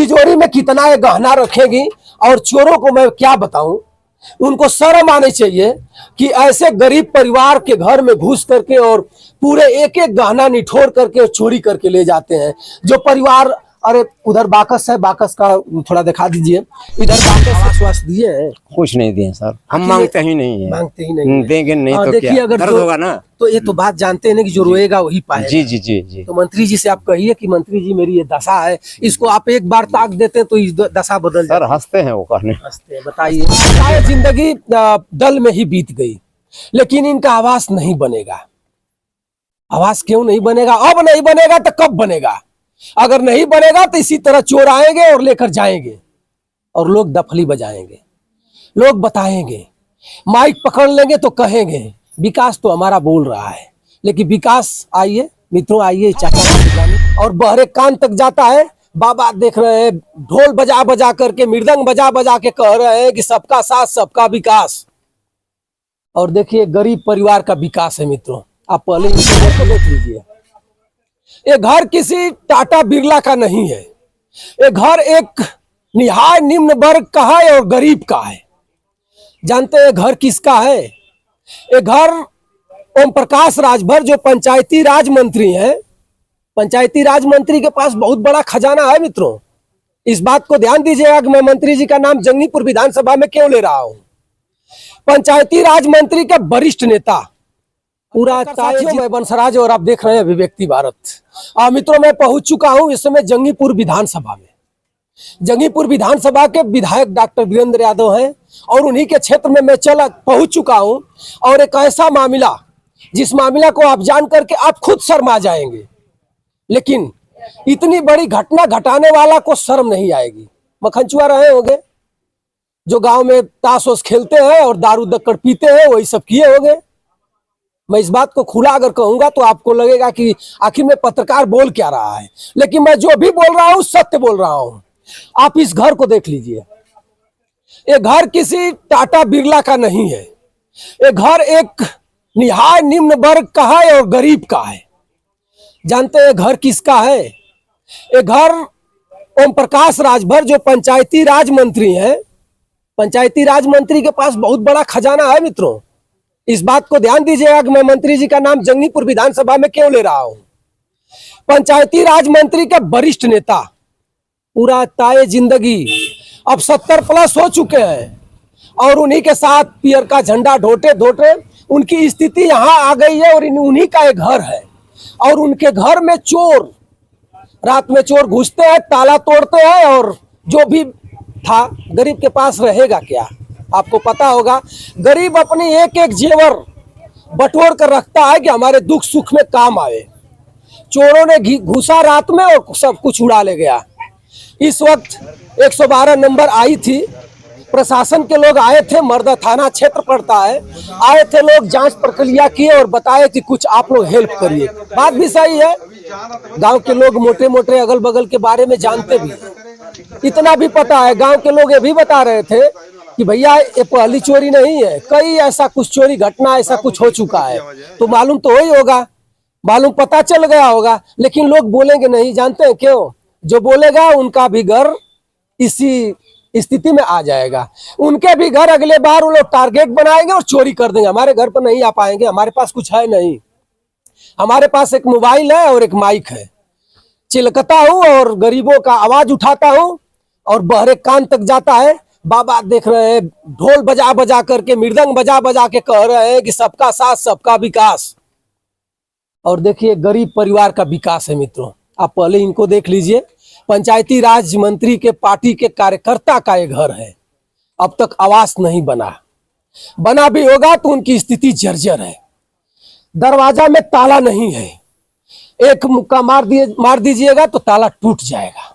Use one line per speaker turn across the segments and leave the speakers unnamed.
तिजोरी में कितना ये गहना रखेगी। और चोरों को मैं क्या बताऊं, उनको शर्म आनी चाहिए कि ऐसे गरीब परिवार के घर में घुस करके और पूरे एक एक गहना निठोर करके चोरी करके ले जाते हैं। जो परिवार, अरे उधर बाकस है, बाकस का थोड़ा दिखा दीजिए। इधर बाकस आश्वास दिए हैं?
कुछ नहीं दिए सर, हम मांगते ही नहीं है।
मांगते ही नहीं
देंगे नहीं तो
देखिए,
क्या
अगर
दर्द होगा ना।
तो ये तो बात जानते हैं ना कि जो रोएगा वही पाएगा।
जी जी जी जी।
तो मंत्री जी से आप कहिए कि मंत्री जी मेरी ये दशा है, इसको आप एक बार ताक देते हैं तो इस दशा बदल
सर हंसते हैं वो कहने।
हंसते हैं। बताइए, जिंदगी दल में ही बीत गई, लेकिन इनका आवास नहीं बनेगा। आवास क्यों नहीं बनेगा? अब नहीं बनेगा तो कब बनेगा? अगर नहीं बनेगा तो इसी तरह चोर आएंगे और लेकर जाएंगे और लोग दफली बजाएंगे, लोग बताएंगे, माइक पकड़ लेंगे तो कहेंगे विकास तो हमारा बोल रहा है। लेकिन विकास, आइए मित्रों, आइए चाचा, और बहरे कान तक जाता है। बाबा देख रहे हैं ढोल बजा बजा करके, मृदंग बजा बजा के कह रहे हैं कि सबका साथ सबका विकास। और देखिए गरीब परिवार का विकास है मित्रों। आप पहले इनको देख लीजिए। ये घर किसी टाटा बिरला का नहीं है। ये घर एक निहाय निम्न वर्ग का है और गरीब का है। जानते हैं घर किसका है? ये घर ओम प्रकाश राजभर, जो पंचायती राज मंत्री हैं। पंचायती राज मंत्री के पास बहुत बड़ा खजाना है मित्रों। इस बात को ध्यान दीजिएगा कि मैं मंत्री जी का नाम जंगीपुर विधानसभा में क्यों ले रहा हूं। पंचायती राज मंत्री के वरिष्ठ नेता पूरा मैं बंसराज, और आप देख रहे हैं अभिव्यक्ति भारत। मित्रों, मैं पहुंच चुका हूं इस समय जंगीपुर विधानसभा में। जंगीपुर विधानसभा के विधायक डॉक्टर वीरेंद्र यादव हैं और उन्हीं के क्षेत्र में मैं पहुंच चुका हूं। और एक ऐसा मामला, जिस मामला को आप जान करके आप खुद शर्मा जाएंगे, लेकिन इतनी बड़ी घटना घटाने वाला को शर्म नहीं आएगी। मखनचुआ रहे होंगे, जो गांव में ताश ओस खेलते हैं और दारू दक्कड़ पीते हैं, वही सब किए होंगे। मैं इस बात को खुला अगर कहूंगा तो आपको लगेगा कि आखिर में पत्रकार बोल क्या रहा है, लेकिन मैं जो भी बोल रहा हूं सत्य बोल रहा हूं। आप इस घर को देख लीजिए। ये घर किसी टाटा बिरला का नहीं है। ये घर एक निहाय निम्न वर्ग का है और गरीब का है। जानते हैं घर किसका है? ये घर ओम प्रकाश राजभर, जो पंचायती राज मंत्री हैं। पंचायती राज मंत्री के पास बहुत बड़ा खजाना है मित्रों। इस बात को ध्यान दीजिएगा कि मैं मंत्री जी का नाम जंगीपुर विधानसभा में क्यों ले रहा हूं। पंचायती राज मंत्री के वरिष्ठ नेता पूरा ताए जिंदगी अब 70 प्लस हो चुके हैं और उन्हीं के साथ पियर का झंडा ढोटे ढोटे उनकी स्थिति यहाँ आ गई है। और उन्हीं का एक घर है और उनके घर में चोर, रात में चोर घुसते हैं, ताला तोड़ते हैं, और जो भी था, गरीब के पास रहेगा क्या? आपको पता होगा, गरीब अपनी एक एक जेवर बटोर कर रखता है कि हमारे दुख सुख में काम आए। चोरों ने घुसा रात में और सब कुछ उड़ा ले गया। इस वक्त 112 नंबर आई थी, प्रशासन के लोग आए थे, मर्दा थाना क्षेत्र पड़ता है, आए थे लोग, जांच प्रक्रिया किए और बताए कि कुछ आप लोग हेल्प करिए। बात भी सही है, गांव के लोग मोटे मोटे अगल बगल के बारे में जानते भी, इतना भी पता है। गांव के लोग ये भी बता रहे थे कि भैया ये पहली चोरी नहीं है, कई ऐसा कुछ चोरी घटना ऐसा कुछ हो चुका है। तो मालूम तो ही होगा, मालूम पता चल गया होगा, लेकिन लोग बोलेंगे नहीं। जानते हैं क्यों? जो बोलेगा उनका भी घर इसी स्थिति में आ जाएगा। उनके भी घर अगले बार वो लोग टारगेट बनाएंगे और चोरी कर देंगे। हमारे घर पर नहीं आ पाएंगे, हमारे पास कुछ है नहीं। हमारे पास एक मोबाइल है और एक माइक है। चिल्लाता हूं और गरीबों का आवाज उठाता हूं और बहरे कान तक जाता है। बाबा देख रहे हैं ढोल बजा बजा करके, मृदंग बजा बजा के कह रहे हैं कि सबका साथ सबका विकास। और देखिए गरीब परिवार का विकास है मित्रों। आप पहले इनको देख लीजिए। पंचायती राज मंत्री के पार्टी के कार्यकर्ता का ये घर है। अब तक आवास नहीं बना, बना भी होगा तो उनकी स्थिति जर्जर है। दरवाजा में ताला नहीं है, एक मुक्का मार दीजिएगा तो ताला टूट जाएगा।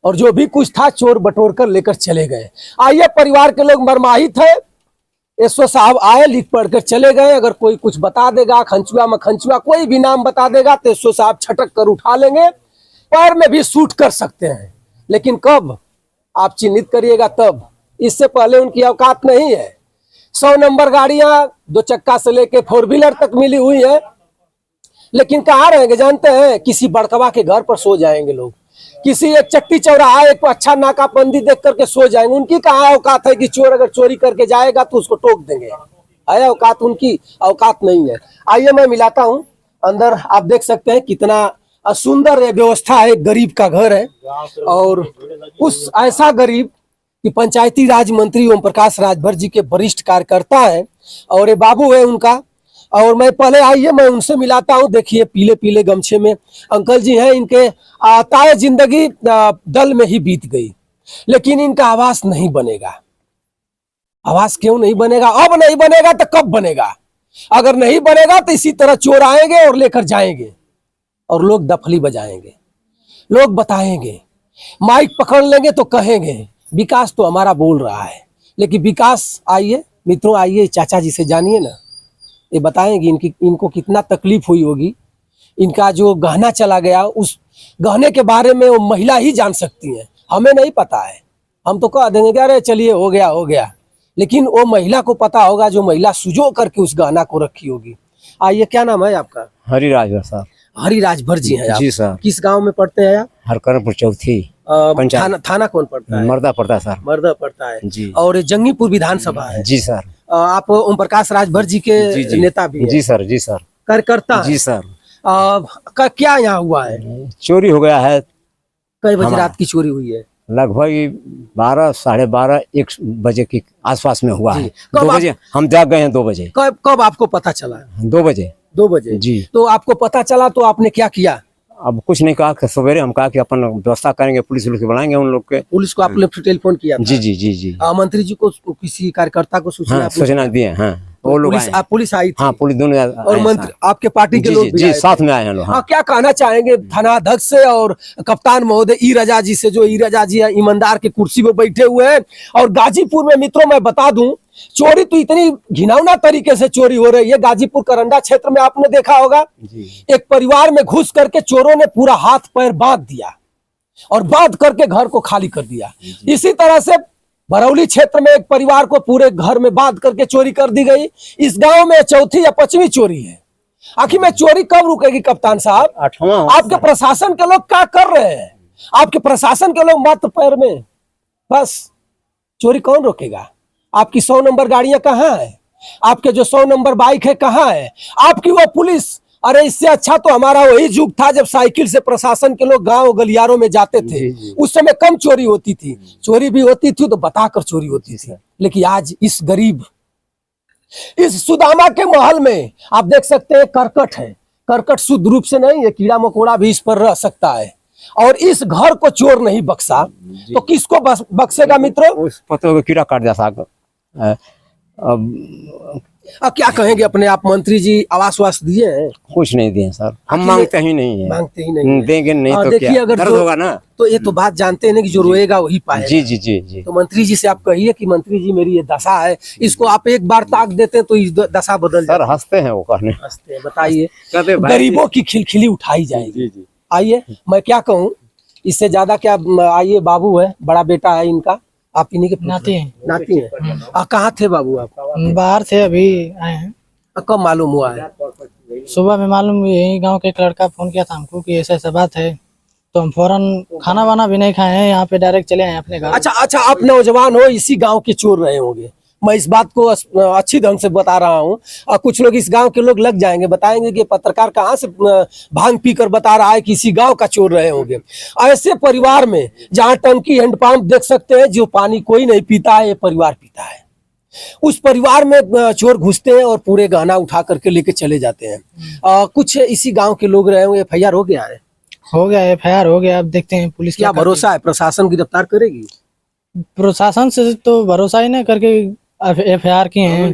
और जो भी कुछ था चोर बटोर कर लेकर चले गए। आइए, परिवार के लोग मरमाहित है। एसओ साहब आए, लिख पढ़ कर चले गए। अगर कोई कुछ बता देगा, खंचुआ मखंचुआ कोई भी नाम बता देगा तो एसओ साहब छटक कर उठा लेंगे, पैर में भी शूट कर सकते हैं। लेकिन कब? आप चिन्हित करिएगा तब। इससे पहले उनकी औकात नहीं है। 100 नंबर गाड़ियां 2 चक्का से लेके 4 व्हीलर तक मिली हुई है, लेकिन कहाँ रहेंगे जानते हैं? किसी बड़कवा के घर पर सो जाएंगे लोग। किसी एक चट्टी चौराहा एक अच्छा नाकाबंदी देख करके सो जाएंगे। उनकी कहाँ औकात है कि चोर अगर चोरी करके जाएगा तो उसको टोक देंगे, है औकात? उनकी औकात नहीं है। आइए मैं मिलाता हूँ अंदर। आप देख सकते हैं कितना सुंदर ये व्यवस्था है। एक गरीब का घर है और उस ऐसा गरीब कि पंचायती राज मंत्री ओम प्रकाश राजभर जी के वरिष्ठ कार्यकर्ता है और ये बाबू है उनका। और मैं पहले आइए मैं उनसे मिलाता हूँ। देखिए पीले पीले गमछे में अंकल जी हैं। इनके ताए जिंदगी दल में ही बीत गई, लेकिन इनका आवास नहीं बनेगा। आवास क्यों नहीं बनेगा? अब नहीं बनेगा तो कब बनेगा? अगर नहीं बनेगा तो इसी तरह चोर आएंगे और लेकर जाएंगे और लोग दफली बजाएंगे, लोग बताएंगे, माइक पकड़ लेंगे तो कहेंगे विकास तो हमारा बोल रहा है। लेकिन विकास, आइए मित्रों, आइए चाचा जी से जानिए ना, ये बताएंगे इनको कितना तकलीफ हुई होगी। इनका जो गहना चला गया, उस गहने के बारे में वो महिला ही जान सकती हैं, हमें नहीं पता है। हम तो कह देंगे कि अरे चलिए हो गया हो गया, लेकिन वो महिला को पता होगा जो महिला सुजो करके उस गहना को रखी होगी। आइए, क्या नाम है आपका?
हरिराज सर।
हरि राजभर जी हैं आप?
जी सर।
किस गांव में पढ़ते हैं आप?
हरकरपुर चौथी
थाना कौन पड़ता है?
मर्दा पड़ता है सर।
मर्दा पड़ता है जी। और ये जंगीपुर विधानसभा है
जी सर।
आप ओम प्रकाश राजभर जी के नेता भी हैं?
जी सर। जी सर।
कार्यकर्ता
जी सर।
क्या यहाँ हुआ है?
चोरी हो गया है।
कई बजे रात की चोरी हुई है?
लगभग 12, 12:30, 1 बजे के आसपास में हुआ है। 2 बजे हम जाग गए हैं। 2 बजे।
कब आपको पता चला?
2 बजे।
2 बजे
जी।
तो आपको पता चला तो आपने क्या किया?
अब कुछ नहीं कहा, सवेरे हम कहा कि अपन व्यवस्था करेंगे, पुलिस बुलाएंगे उन लोग के।
पुलिस को आपने टेलीफोन किया था?
जी जी जी जी।
मंत्री जी को, किसी कार्यकर्ता को सूचना
दिए? हाँ, वो लोग
पुलिस आई थी?
हाँ, पुलिस दोनों
और मंत्री आपके पार्टी के लोग
जी साथ में आए हैं लोग।
हाँ, क्या कहना चाहेंगे थाना अध्यक्ष से और कप्तान महोदय ई रजा जी से, जो ई रजा जी ईमानदार के कुर्सी पे बैठे हुए हैं? और गाजीपुर में मित्रों मैं बता दूं, चोरी तो इतनी घिनौना तरीके से चोरी हो रही है। गाजीपुर करंडा क्षेत्र में आपने देखा होगा, एक परिवार में घुस करके चोरों ने पूरा हाथ पैर बांध दिया और बांध करके घर को खाली कर दिया। इसी तरह से बरौली क्षेत्र में एक परिवार को पूरे घर में बांध करके चोरी कर दी गई। इस गांव में चौथी या 5वीं चोरी है। आखिर में चोरी कब रुकेगी कप्तान साहब? आपके प्रशासन के लोग क्या कर रहे हैं? आपके प्रशासन के लोग मत पैर में, बस चोरी कौन रोकेगा? आपकी 100 नंबर गाड़ियां कहाँ है? आपके जो 100 नंबर बाइक है कहाँ है? आपकी वो पुलिस, अरे इससे अच्छा तो हमारा वही युग था जब साइकिल से प्रशासन के लोग गांव गलियारों में जाते थे। उस समय कम चोरी होती थी, चोरी भी होती थी तो बताकर चोरी होती थी। लेकिन आज इस गरीब, इस सुदामा के महल में आप देख सकते हैं करकट है। करकट शुद्ध रूप से नहीं है, कीड़ा मकोड़ा भी इस पर रह सकता है। और इस घर को चोर नहीं बख्शा तो किसको बख्शेगा मित्रों?
उस पत्तों को कीड़ा काट जाता।
अब क्या कहेंगे अपने आप? मंत्री जी आवास वास दिए हैं?
कुछ नहीं दिए सर, हम मांगते ही नहीं है।
मांगते ही नहीं है।
देंगे नहीं तो
देखिए
क्या
अगर
दर्द होगा ना।
तो ये तो बात जानते हैं कि जो रोएगा वही पाएगा।
जी जी जी जी।
तो मंत्री जी से आप कहिए कि मंत्री जी मेरी ये दशा है, इसको आप एक बार ताक देते तो इस दशा बदल
सर। हंसते हैं वो कहने,
हंसते हैं। बताइए, गरीबों की खिलखिली उठाई जाएगी। आइए, मैं क्या कहूँ इससे ज्यादा क्या? आइए, बाबू है, बड़ा बेटा है इनका, आप इन्हीं के
नाती हैं।
नाती हैं। कहाँ थे बाबू आप?
बाहर थे, अभी आए हैं।
कब मालूम हुआ है?
सुबह में मालूम, यही गांव के एक लड़का फोन किया था हमको कि ऐसा ऐसा बात है, तो हम फौरन खाना वाना भी नहीं खाए हैं, यहाँ पे डायरेक्ट चले आए अपने घर।
अच्छा, आप नौजवान हो, इसी गांव के चोर रहे होंगे। मैं इस बात को अच्छी ढंग से बता रहा हूँ और कुछ लोग इस गांव के लोग लग जाएंगे, बताएंगे कि पत्रकार कहाँ से भांग पीकर बता रहा है कि इसी गांव का चोर रहे होंगे। ऐसे परिवार में जहाँ टंकी हैंडपंप देख सकते हैं, जो पानी कोई नहीं पीता है, ये परिवार पीता है। उस परिवार में चोर घुसते हैं और पूरे गहना उठा करके लेके चले जाते हैं। कुछ इसी गांव के लोग रहे होंगे। FIR हो गया है?
हो गया, FIR हो गया। अब देखते हैं पुलिस
क्या भरोसा है प्रशासन गिरफ्तार करेगी?
प्रशासन से तो भरोसा ही नहीं करके FIR किए हैं।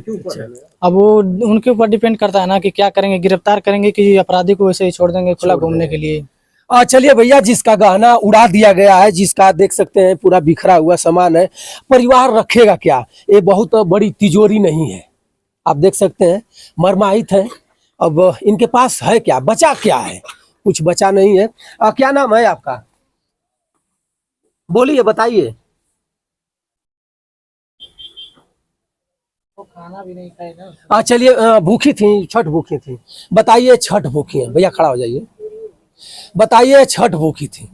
अब वो उनके ऊपर डिपेंड करता है ना कि क्या करेंगे, गिरफ्तार करेंगे कि अपराधी को वैसे ही छोड़ देंगे खुला घूमने के लिए।
चलिए भैया, जिसका गहना उड़ा दिया गया है, जिसका देख सकते हैं पूरा बिखरा हुआ सामान है, परिवार रखेगा क्या? ये बहुत बड़ी तिजोरी नहीं है, आप देख सकते हैं, मरमाहित है। अब इनके पास है क्या? बचा क्या है? कुछ बचा नहीं है। क्या नाम है आपका? बोलिए, बताइए।
खाना भी नहीं खाएगा।
चलिए, भूखी थी, छठ भूखी थी, बताइए। छठ भूखी है भैया, खड़ा हो जाइए। बताइए, छठ भूखी थी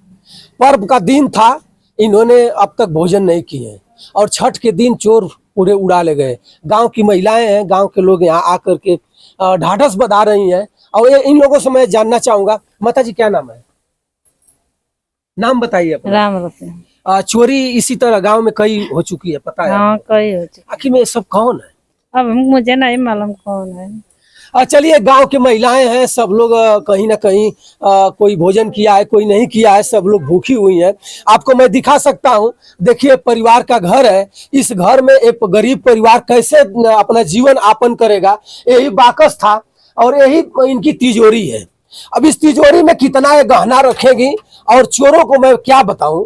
पर्व का दिन था, इन्होंने अब तक भोजन नहीं किए और छठ के दिन चोर पूरे उड़ा ले गए। गांव की महिलाएं हैं, गांव के लोग यहाँ आकर के ढाढ़स बधा रही हैं। और ये इन लोगों से मैं जानना चाहूंगा, माता जी क्या नाम है? नाम बताइए अपना।
राम रतन।
चोरी इसी तरह गांव में कई हो चुकी है, पता है?
हाँ कई हो चुकी।
आखिर में ये सब कौन है?
अब मुझे नहीं मालूम कौन है।
चलिए, गांव की महिलाएं हैं, सब लोग कहीं ना कहीं कोई भोजन किया है, कोई नहीं किया है, सब लोग भूखी हुई हैं। आपको मैं दिखा सकता हूं, देखिए परिवार का घर है। इस घर में एक गरीब परिवार कैसे अपना जीवन यापन करेगा, यही बाकस था और यही इनकी तिजोरी है। अब इस तिजोरी में कितना ये गहना रखेगी और चोरों को मैं क्या बताऊं,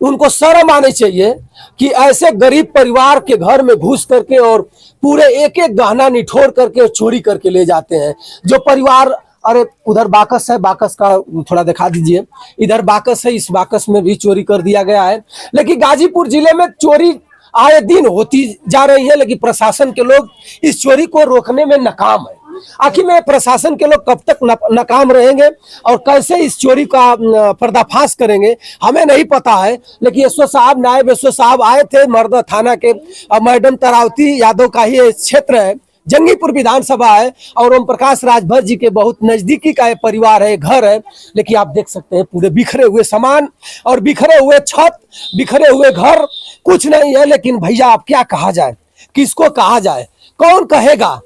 उनको शर्म आनी चाहिए कि ऐसे गरीब परिवार के घर में घुस करके और पूरे एक एक गहना निठोर करके चोरी करके ले जाते हैं। जो परिवार, अरे उधर बाकस है, बाकस का थोड़ा दिखा दीजिए, इधर बाकस है, इस बाकस में भी चोरी कर दिया गया है। लेकिन गाजीपुर जिले में चोरी आए दिन होती जा रही है, लेकिन प्रशासन के लोग इस चोरी को रोकने में नाकाम है। आखिर में प्रशासन के लोग कब तक नाकाम रहेंगे और कैसे इस चोरी का पर्दाफाश करेंगे, हमें नहीं पता है। लेकिन एसओ साहब, नायब एसओ साहब आए थे, मर्दा थाना के मैडम तारावती यादव का ही क्षेत्र है, जंगीपुर विधानसभा है और ओम प्रकाश राजभर जी के बहुत नजदीकी का परिवार है, घर है। लेकिन आप देख सकते हैं पूरे बिखरे हुए सामान और बिखरे हुए छत, बिखरे हुए घर, कुछ नहीं है। लेकिन भैया अब क्या कहा जाए, किसको कहा जाए, कौन कहेगा?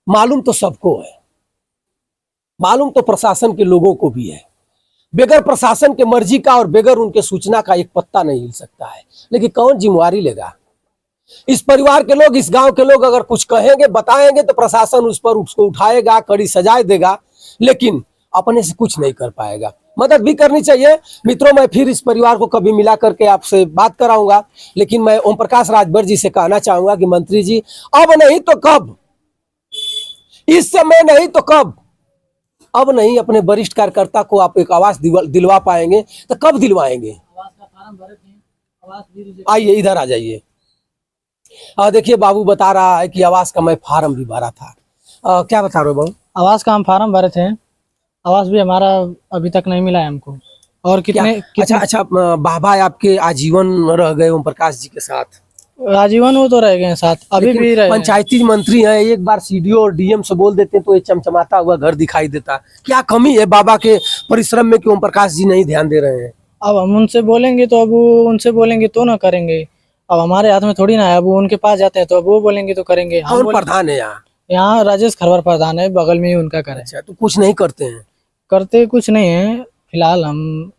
मालूम तो सबको है, मालूम तो प्रशासन के लोगों को भी है। बेगर प्रशासन के मर्जी का और बेगर उनके सूचना का एक पत्ता नहीं हिल सकता है। लेकिन कौन जिम्मेवारी लेगा? इस परिवार के लोग, इस गांव के लोग अगर कुछ कहेंगे, बताएंगे तो प्रशासन उस पर उसको उठाएगा, कड़ी सजाए देगा, लेकिन अपने से कुछ नहीं कर पाएगा। मदद भी करनी चाहिए। मित्रों, मैं फिर इस परिवार को कभी मिला करके आपसे बात कराऊंगा। लेकिन मैं ओम प्रकाश राजभर जी से कहना चाहूंगा कि मंत्री जी, अब नहीं तो कब, इस समय नहीं तो कब, अब नहीं अपने वरिष्ठ कार्यकर्ता को आप एक आवास दिलवा पाएंगे तो कब दिलवाएंगे? आइए इधर आ जाइए। देखिए, बाबू बता रहा है कि आवास का मैं फार्म भी भरा था। क्या बता रहे हो बाबू?
आवास का हम फार्म भरे थे, आवास भी हमारा अभी तक नहीं मिला है हमको। और कितने
अच्छा, बाबा आपके आजीवन रह गए ओम प्रकाश जी के साथ?
आजीवन वो तो रह गए हैं साथ, अभी भी रहे।
पंचायती मंत्री हैं, एक बार सीडीओ और डीएम से बोल देते तो ये चमचमाता हुआ घर दिखाई देता। क्या कमी है बाबा के परिश्रम में कि ओम प्रकाश जी नहीं ध्यान दे रहे हैं?
अब हम उनसे बोलेंगे तो, अब वो उनसे बोलेंगे तो ना करेंगे। अब हमारे हाथ में थोड़ी ना है, अब वो उनके पास जाते हैं तो अब वो बोलेंगे तो करेंगे।
कौन प्रधान है यहाँ?
यहाँ राजेश खरवर प्रधान है, बगल में ही उनका घर है।
अच्छा, तो कुछ नहीं करते हैं?
करते कुछ नहीं है, फिलहाल हम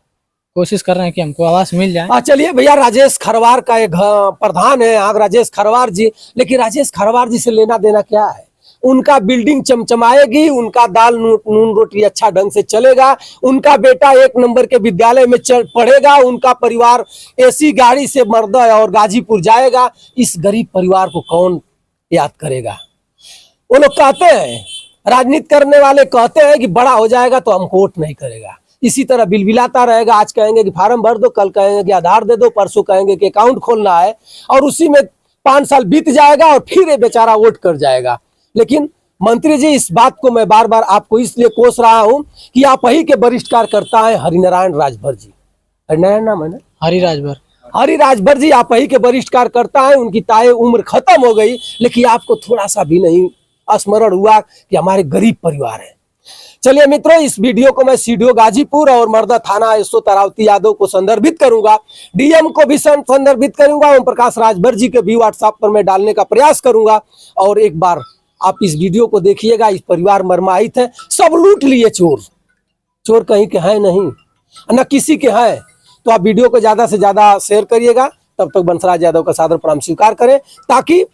कोशिश कर रहे हैं कि हमको आवास मिल जाए।
चलिए भैया, राजेश खरवार का एक प्रधान है यहाँ, राजेश खरवार जी। लेकिन राजेश खरवार जी से लेना देना क्या है? उनका बिल्डिंग चमचमाएगी, उनका दाल नून रोटी अच्छा ढंग से चलेगा, उनका बेटा एक नंबर के विद्यालय में पढ़ेगा, उनका परिवार एसी गाड़ी से मर्दा और गाजीपुर जाएगा। इस गरीब परिवार को कौन याद करेगा? वो लोग कहते हैं, राजनीति करने वाले कहते हैं कि बड़ा हो जाएगा तो हमको वोट नहीं करेगा। इसी तरह बिलबिलाता रहेगा। आज कहेंगे कि फार्म भर दो, कल कहेंगे कि आधार दे दो, परसों कहेंगे कि अकाउंट खोलना है, और उसी में 5 साल बीत जाएगा और फिर ये बेचारा वोट कर जाएगा। लेकिन मंत्री जी, इस बात को मैं बार बार आपको इसलिए कोस रहा हूं कि आप ही के वरिष्ठ कार्यकर्ता हैं हरिनारायण राजभर जी। हरिनारायण नाम है ना?
हरि राजभर।
हरि राजभर जी आप ही के वरिष्ठ कार्यकर्ता हैं। उनकी ताए उम्र खत्म हो गई, लेकिन आपको थोड़ा सा भी नहीं स्मरण हुआ कि हमारे गरीब परिवार है। चलिए मित्रों, इस वीडियो को मैं सीडीओ गाजीपुर और मर्दा थाना एसओ तारावती यादव को संदर्भित करूंगा, डीएम को भी संदर्भित करूंगा, ओम प्रकाश राजभर जी के भी व्हाट्सएप पर मैं डालने का प्रयास करूंगा। और एक बार आप इस वीडियो को देखिएगा। इस परिवार मर्माहित है, सब लूट लिए चोर। चोर कहीं के हैं नहीं, न किसी के हैं। तो आप वीडियो को ज्यादा से ज्यादा शेयर करिएगा। तब तक बंसराज यादव का सादर प्रणाम स्वीकार करें ताकि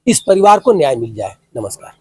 इस परिवार को न्याय मिल जाए। नमस्कार।